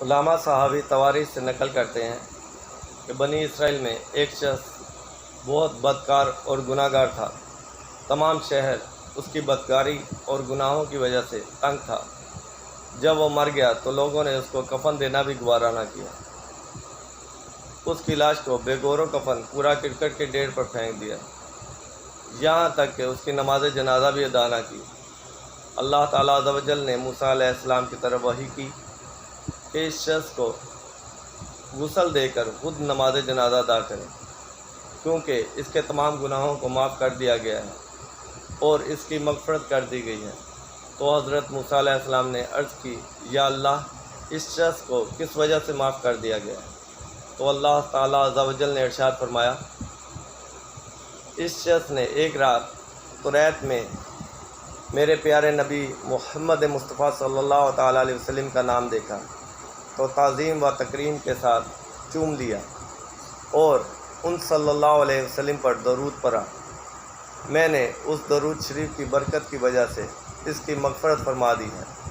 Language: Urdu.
علامہ صحابی تواریخ سے نقل کرتے ہیں کہ بنی اسرائیل میں ایک شخص بہت بدکار اور گناہ گار تھا۔ تمام شہر اس کی بدکاری اور گناہوں کی وجہ سے تنگ تھا۔ جب وہ مر گیا تو لوگوں نے اس کو کفن دینا بھی گوارا نہ کیا۔ اس کی لاش کو بے گور و کفن پورا کرکٹ کے ڈھیر پر پھینک دیا، یہاں تک کہ اس کی نماز جنازہ بھی ادا نہ کی۔ اللہ تعالیٰ عز و جل نے موسیٰ علیہ السلام کی طرف وحی کی کہ اس شخص کو غسل دے کر خود نماز جنازہ ادا کریں، کیونکہ اس کے تمام گناہوں کو معاف کر دیا گیا ہے اور اس کی مغفرت کر دی گئی ہے۔ تو حضرت موسیٰ علیہ السلام نے عرض کی، یا اللہ، اس شخص کو کس وجہ سے معاف کر دیا گیا؟ تو اللہ تعالیٰ عز و جل نے ارشاد فرمایا، اس شخص نے ایک رات طریت میں میرے پیارے نبی محمد مصطفیٰ صلی اللہ تعالیٰ علیہ وسلم کا نام دیکھا تو تعظیم و تکریم کے ساتھ چوم لیا اور ان صلی اللہ علیہ وسلم پر درود پڑھا۔ میں نے اس درود شریف کی برکت کی وجہ سے اس کی مغفرت فرما دی ہے۔